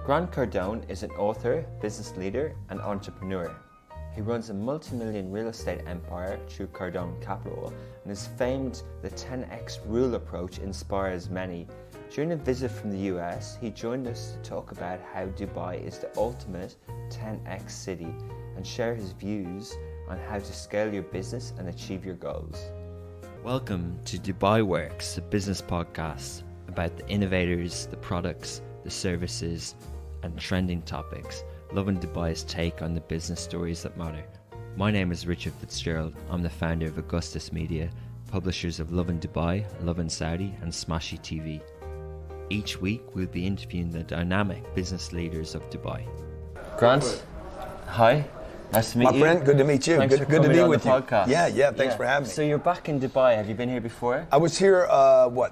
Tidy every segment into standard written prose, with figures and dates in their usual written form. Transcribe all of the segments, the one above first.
Cardone is an author, business leader, and entrepreneur. He runs a multi-million real estate empire through Cardone Capital and is famed the 10x rule approach inspires many. During a visit from the US, he joined us to talk about how Dubai is the ultimate 10x city and share his views on how to scale your business and achieve your goals. Welcome to Dubai Works, a business podcast about the innovators, the products, the services, and trending topics. Loving Dubai's take on the business stories that matter. My name is Richard Fitzgerald. I'm the founder of Augustus Media, publishers of Lovin Dubai, Lovin Saudi, and Smashy TV. Each week, we'll be interviewing the dynamic business leaders of Dubai. Grant, hi. Nice to meet you. My friend, good to meet you. Thanks Good to be with you. Podcast. Yeah, thanks for having me. So you're back in Dubai. Have you been here before? I was here,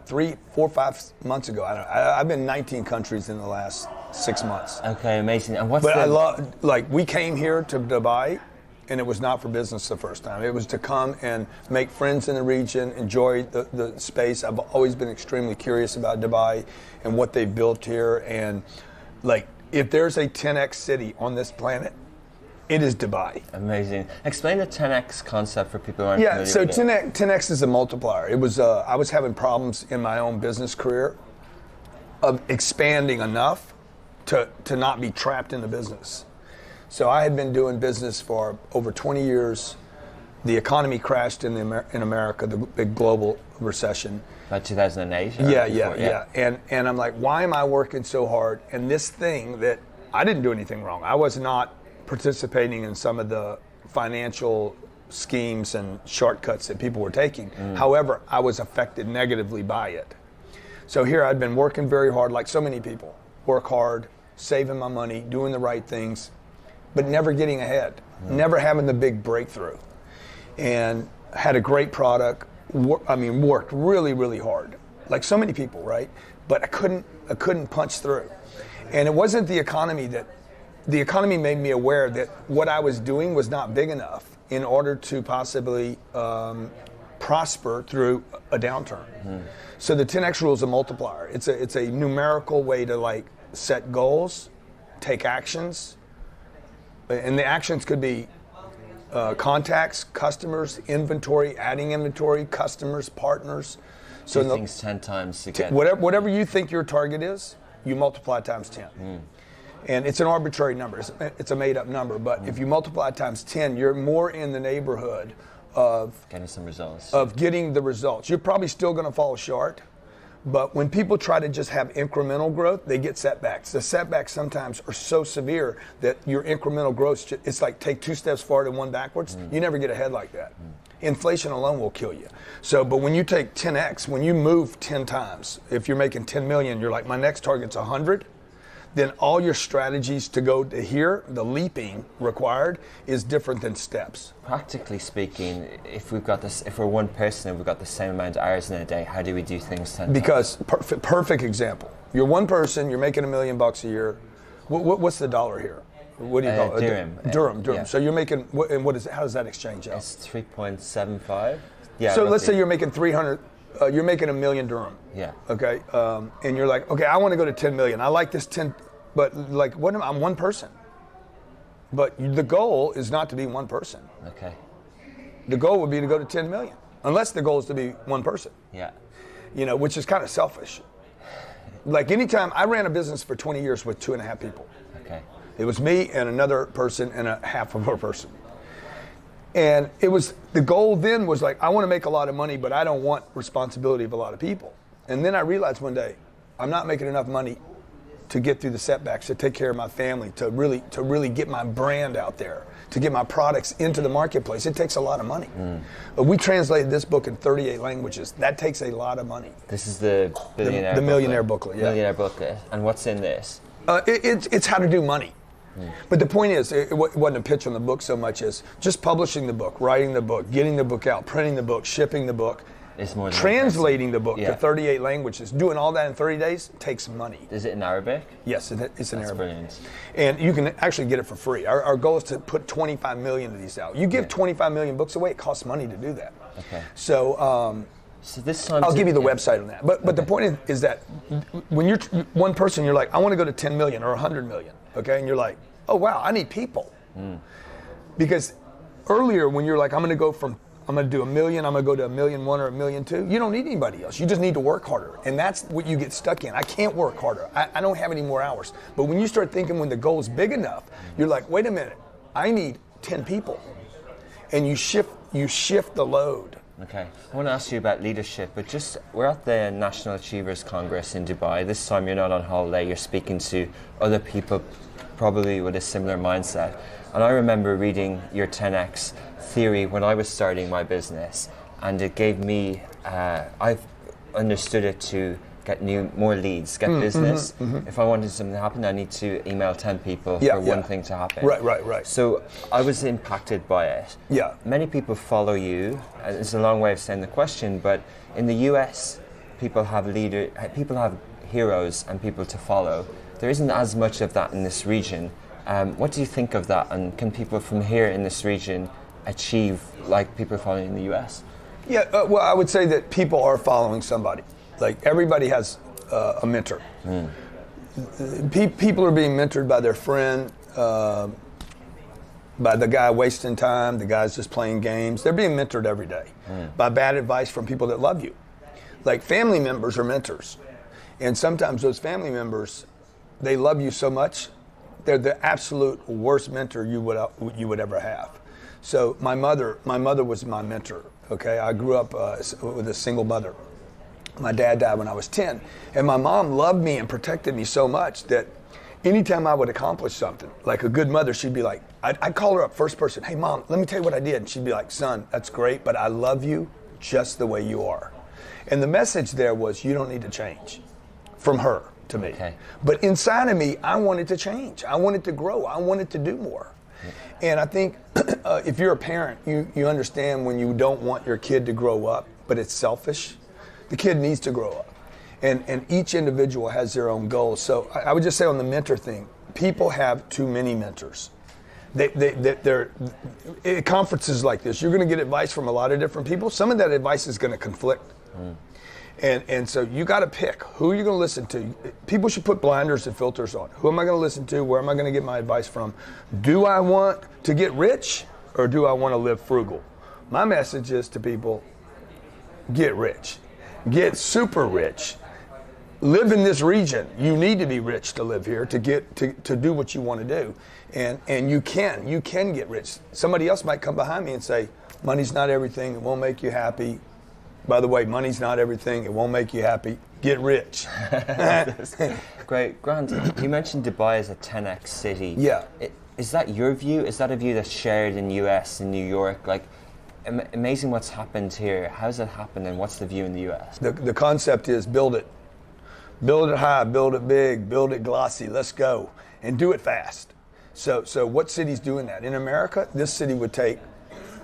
3, 4, 5 months ago. I've been in 19 countries in the last 6 months. Okay, amazing. And I love, we came here to Dubai, and it was not for business the first time. It was to come and make friends in the region, enjoy the space. I've always been extremely curious about Dubai and what they've built here. And if there's a 10x city on this planet, it is Dubai. Amazing. Explain the 10x concept for people who aren't familiar so with it. 10x is a multiplier. It was I was having problems in my own business career of expanding enough to not be trapped in the business. So I had been doing business for over 20 years. The economy crashed in America, the big global recession. About 2008? Yeah. And I'm like, why am I working so hard? And this thing that I didn't do anything wrong. I was not participating in some of the financial schemes and shortcuts that people were taking. However, I was affected negatively by it. So here I'd been working very hard, like so many people. Work hard, saving my money, doing the right things, but never getting ahead, never having the big breakthrough. And had a great product, worked really, really hard, like so many people, right? But I couldn't punch through. And it wasn't the economy the economy made me aware that what I was doing was not big enough in order to possibly prosper through a downturn. So the 10x rule is a multiplier. It's a numerical way to set goals, take actions, and the actions could be contacts, customers, inventory, adding inventory, customers, partners. So do things 10 times to get whatever you think your target is, you multiply times 10. And it's an arbitrary number. It's a made-up number. But if you multiply times 10, you're more in the neighborhood of getting some results. Of getting the results. You're probably still going to fall short. But when people try to just have incremental growth, they get setbacks. The setbacks sometimes are so severe that your incremental growth, it's like take 2 steps forward and 1 backwards. You never get ahead like that. Inflation alone will kill you. So, but when you take 10x, when you move 10 times, if you're making 10 million, you're like, my next target's 100. Then all your strategies to go to here, the leaping required, is different than steps. Practically speaking, if we're one person and we've got the same amount of hours in a day, how do we do things 10 times? Because, perfect example. You're one person, you're making $1 million a year. What's the dollar here? What do you call it? Dirham. Yeah. So you're making, and how does that exchange out? It's 3.75. Yeah. So let's say you're making 300. You're making $1 million dirham. Yeah. Okay. And you're like, okay, I want to go to 10 million. I like this 10, but I'm one person. But the goal is not to be one person. Okay. The goal would be to go to 10 million, unless the goal is to be one person. Yeah. Which is kind of selfish. Anytime I ran a business for 20 years with 2.5 people. Okay. It was me and another person and a half of a person. And the goal then was I want to make a lot of money, but I don't want responsibility of a lot of people. And then I realized one day, I'm not making enough money to get through the setbacks, to take care of my family, to really get my brand out there, to get my products into the marketplace. It takes a lot of money. But we translated this book in 38 languages. That takes a lot of money. This is the billionaire the Millionaire booklet. Yeah. Millionaire booklet. And what's in this? It's how to do money. But the point is, it wasn't a pitch on the book so much as just publishing the book, writing the book, getting the book out, printing the book, shipping the book, translating the book to 38 languages. Doing all that in 30 days takes money. Is it in Arabic? Yes, it's in Arabic. Brilliant. And you can actually get it for free. Our goal is to put 25 million of these out. You give 25 million books away, it costs money to do that. Okay. So So this time I'll give you the website on that. But Okay. the point is that when you're one person, you're like, I want to go to 10 million or 100 million, okay? And you're like, oh wow, I need people. Because earlier when you're like, I'm going to do 1 million, I'm going to go to 1.1 million or 1.2 million, you don't need anybody else. You just need to work harder. And that's what you get stuck in. I can't work harder. I don't have any more hours. But when you start thinking when the goal is big enough, you're like, wait a minute, I need 10 people. And you shift the load. Okay, I want to ask you about leadership, but we're at the National Achievers Congress in Dubai. This time you're not on holiday, you're speaking to other people probably with a similar mindset. And I remember reading your 10X theory when I was starting my business, and it gave me, I've understood it to get more leads, get business. If I wanted something to happen, I need to email 10 people for one thing to happen. Right. So I was impacted by it. Yeah. Many people follow you, and it's a long way of saying the question, but in the US, people have heroes and people to follow. There isn't as much of that in this region. What do you think of that, and can people from here in this region achieve like people following in the US? Yeah, well, I would say that people are following somebody. Like everybody has a mentor. People are being mentored by their friend, by the guy wasting time, the guy's just playing games. They're being mentored every day by bad advice from people that love you. Like family members are mentors. And sometimes those family members, they love you so much, they're the absolute worst mentor you would ever have. So my mother was my mentor. Okay, I grew up with a single mother. My dad died when I was 10, and my mom loved me and protected me so much that anytime I would accomplish something, like a good mother, she'd be like, I'd call her up first person, hey mom, let me tell you what I did. And she'd be like, son, that's great, but I love you just the way you are. And the message there was, you don't need to change, from her to me. Okay. But inside of me, I wanted to change. I wanted to grow. I wanted to do more. And I think if you're a parent, you understand when you don't want your kid to grow up, but it's selfish. The kid needs to grow up. And each individual has their own goals. So I would just say on the mentor thing, people have too many mentors. They're at conferences like this, you're going to get advice from a lot of different people. Some of that advice is going to conflict. And so you got to pick who you're going to listen to. People should put blinders and filters on. Who am I going to listen to? Where am I going to get my advice from? Do I want to get rich or do I want to live frugal? My message is to people, get rich. Get super rich. Live in this region. You need to be rich to live here, to do what you want to do. And you can get rich. Somebody else might come behind me and say, money's not everything, it won't make you happy. By the way, money's not everything, it won't make you happy. Get rich. Great. Grant, you mentioned Dubai as a 10X city. Yeah. Is that your view? Is that a view that's shared in US and New York? Like, amazing what's happened here. How's that happened and what's the view in the US? The concept is build it. Build it high, build it big, build it glossy, let's go. And do it fast. So what city's doing that? In America, this city would take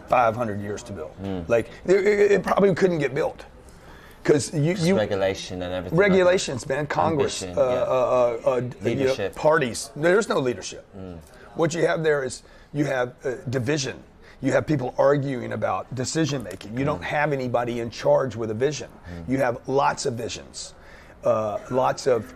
500 years to build. Like, it probably couldn't get built. Because you regulation and everything. Regulations, man, Congress, leadership. Parties. There's no leadership. What you have there is you have division. You have people arguing about decision making. You don't have anybody in charge with a vision. You have lots of visions, lots of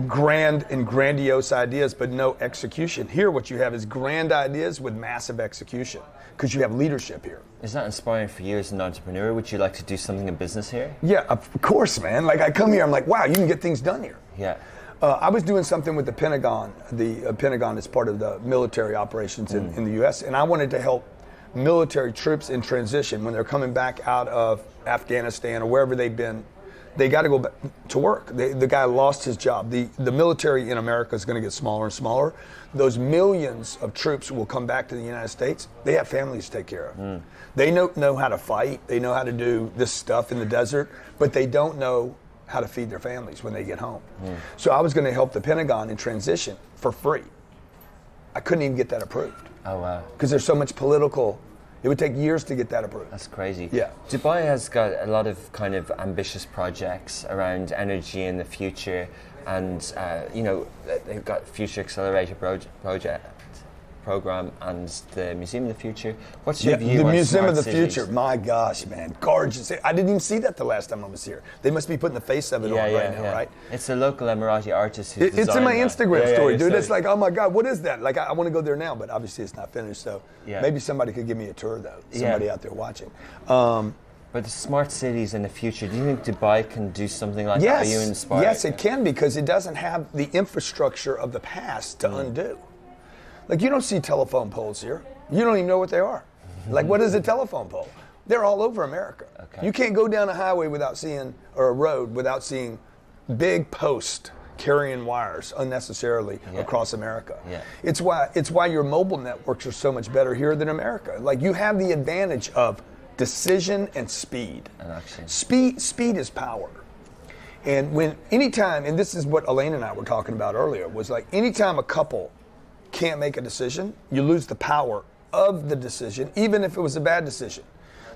grand and grandiose ideas, but no execution. Here, what you have is grand ideas with massive execution, because you have leadership here. Is that inspiring for you as an entrepreneur? Would you like to do something in business here? Yeah, of course, man. Like, I come here, I'm like, wow, you can get things done here. Yeah. I was doing something with the Pentagon. The Pentagon is part of the military operations in the U.S., and I wanted to help military troops in transition when they're coming back out of Afghanistan or wherever they've been. They got to go back to work. The guy lost his job. The military in America is going to get smaller and smaller. Those millions of troops will come back to the United States. They have families to take care of. They know how to fight. They know how to do this stuff in the desert, but they don't know how to feed their families when they get home. So I was going to help the Pentagon in transition for free. I couldn't even get that approved. Oh, wow. Because there's so much political. It would take years to get that approved. That's crazy. Yeah. Dubai has got a lot of kind of ambitious projects around energy in the projects, and they've got future accelerator projects program and the Museum of the Future. What's your view the on Museum smart of the cities? Future? My gosh, man, gorgeous! I didn't even see that the last time I was here. They must be putting the face of it on right now, right? It's a local Emirati artist who's It's in my Instagram story, dude. so It's like, oh my God, what is that? Like, I want to go there now, but obviously it's not finished. So maybe somebody could give me a tour, though. Somebody out there watching. But the smart cities in the future, do you think Dubai can do something like that? Are you inspired? Yes, it can, because it doesn't have the infrastructure of the past to undo. Like, you don't see telephone poles here. You don't even know what they are. Like, what is a telephone pole? They're all over America. Okay. You can't go down a highway without seeing, or a road without seeing big posts carrying wires unnecessarily across America. Yeah. It's why your mobile networks are so much better here than America. Like, you have the advantage of decision and speed. And action. Speed is power. And anytime, and this is what Elaine and I were talking about earlier, was like, anytime a couple can't make a decision, you lose the power of the decision, even if it was a bad decision.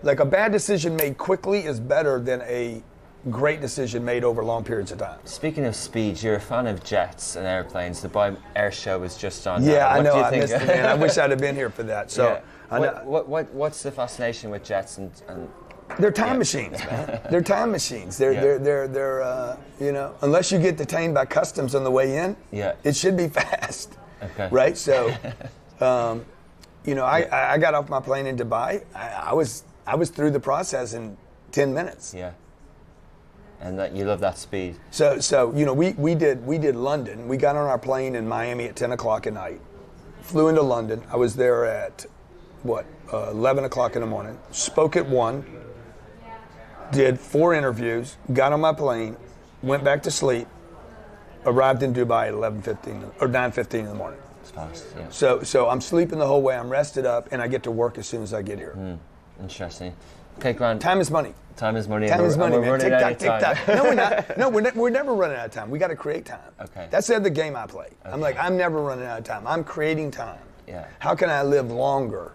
Like, a bad decision made quickly is better than a great decision made over long periods of time. Speaking of speed, you're a fan of jets and airplanes. The Dubai Air Show was just on. Yeah, now. I know. Do you I think? missed it, man. I wish I'd have been here for that. So, what's the fascination with jets and they're time machines, man. They're time machines. They're you know, unless you get detained by customs on the way in, it should be fast. Okay. Right? So, you know, I got off my plane in Dubai. I was through the process in 10 minutes. Yeah. And that you love that speed. So you know, we did London. We got on our plane in Miami at 10 o'clock at night. Flew into London. I was there at 11 o'clock in the morning. Spoke at 1. Did 4 interviews. Got on my plane. Went back to sleep. Arrived in Dubai at 11:15 or 9:15 in the morning. It's fast. Yeah. So I'm sleeping the whole way. I'm rested up, and I get to work as soon as I get here. Interesting. Okay, Grant. Time is money. Time is money. Time is money, man. Tick tock, tick tock. No, we're not. No, we're never running out of time. We got to create time. Okay. That's the other game I play. Okay. I'm like, I'm never running out of time. I'm creating time. Yeah. How can I live longer?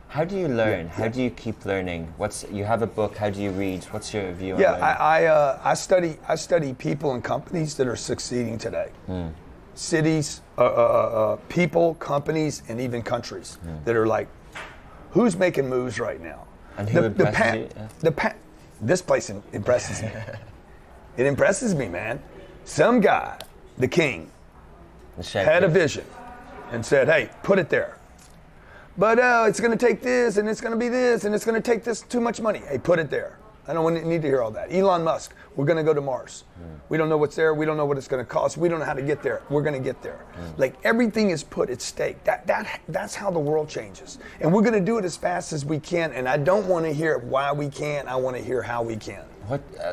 How do you learn? How do you keep learning? You have a book. How do you read? What's your view on learning? I study people and companies that are succeeding today. Cities, people, companies, and even countries that are like, who's making moves right now? And who impresses you? This place impresses me. It impresses me, man. Some guy, the king, had a vision and said, hey, put it there. But it's going to take this, and it's going to be this, and it's going to take this too much money. Hey, put it there. I don't need to hear all that. Elon Musk, we're going to go to Mars. We don't know what's there. We don't know what it's going to cost. We don't know how to get there. We're going to get there. Like, everything is put at stake. That's how the world changes. And we're going to do it as fast as we can. And I don't want to hear why we can't. I want to hear how we can.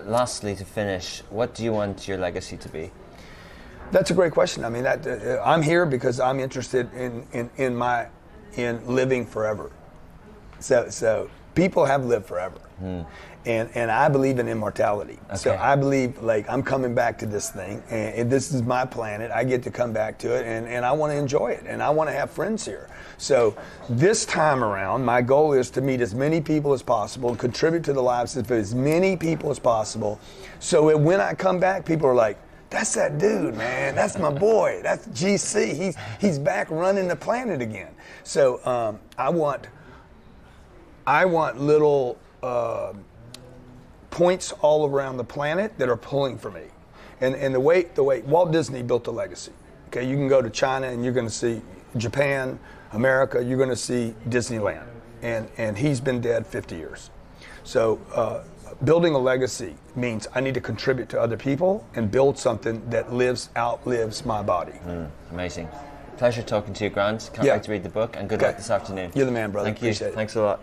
Lastly, to finish, what do you want your legacy to be? That's a great question. I mean, I'm here because I'm interested in living forever. So people have lived forever. And I believe in immortality. Okay. So I believe, like, I'm coming back to this thing, and this is my planet. I get to come back to it, and I want to enjoy it, and I want to have friends here. So this time around, my goal is to meet as many people as possible and contribute to the lives of as many people as possible, so that when I come back, people are like, that's that dude, man. That's my boy. That's GC. He's back running the planet again. So I want little points all around the planet that are pulling for me. And the way Walt Disney built a legacy. Okay, you can go to China and you're going to see Japan, America, you're going to see Disneyland. And he's been dead 50 years. So building a legacy means I need to contribute to other people and build something that outlives my body. Amazing. Pleasure talking to you, Grant. Can't wait to read the book, and good luck this afternoon. You're the man, brother. Thank you. Appreciate it. Thanks a lot.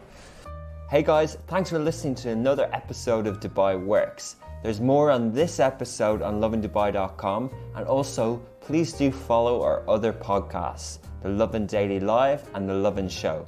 Hey guys, thanks for listening to another episode of Dubai Works. There's more on this episode on lovingdubai.com, and also please do follow our other podcasts, The Lovin' Daily Live and The Lovin' Show.